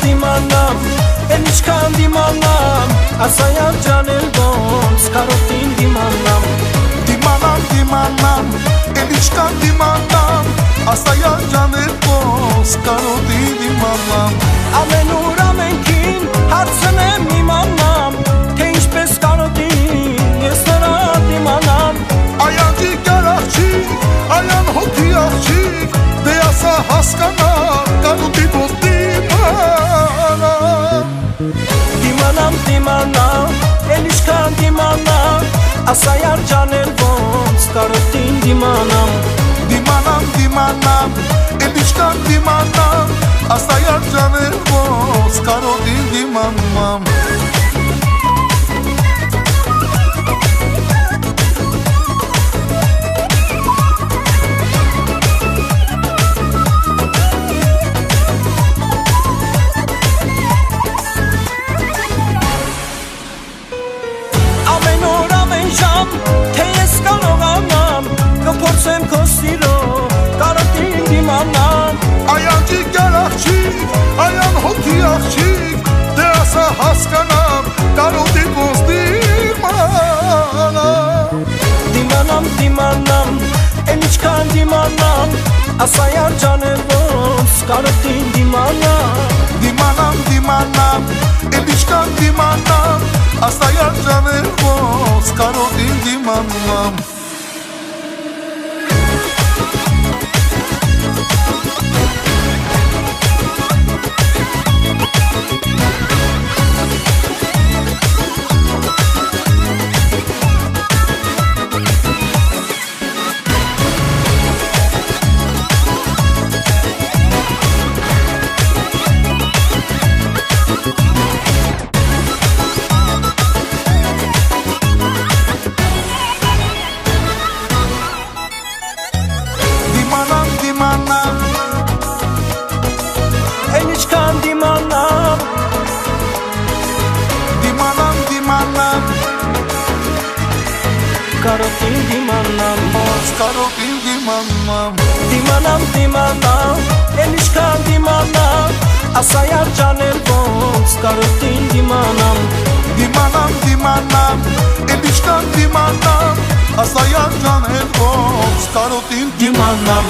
Dimanam, enişkan dimanam, asayar canel gonz, karotin dimanam. Dimanam, enişkan dimanam, asayar canel gonz, karotin dimanam. Amenur amenkin, harçanem imanam, te ինչպես karotin, ես նրա dimanam. Ayan cigar աղջիկ, ayan հոգի աղջիկ, դե ասա հասկանա, կարոտի ոնց Dimanam, enişkan dimanam, asayar canel gonz, karotin dimanam. Dimanam, enişkan dimanam, asayar canel gonz, karotin dimanam. Թե ես կարողանամ կփորձեմ քո սիրո կարոտին դիմանամ Ayan cigar աղջիկ, ayan հոգի աղջիկ, դե ասա հասկանամ, կարոտի ոնց Dimanam, enişkan dimanam, asayar canel ոնց կարոտին դիմանամ Dimanam, enişkan dimanam, asayar canel ոնց կարոտին dimanam. Dimanam, enişkan dimanam dimanam, կարոտին դիմանամ karotin dimanam. Dimanam, enişkan dimanam, asayar canel gonz կարոտին դիմանամ Dimanam, enişkan dimanam, asayar canel gonz, karotin Dimanam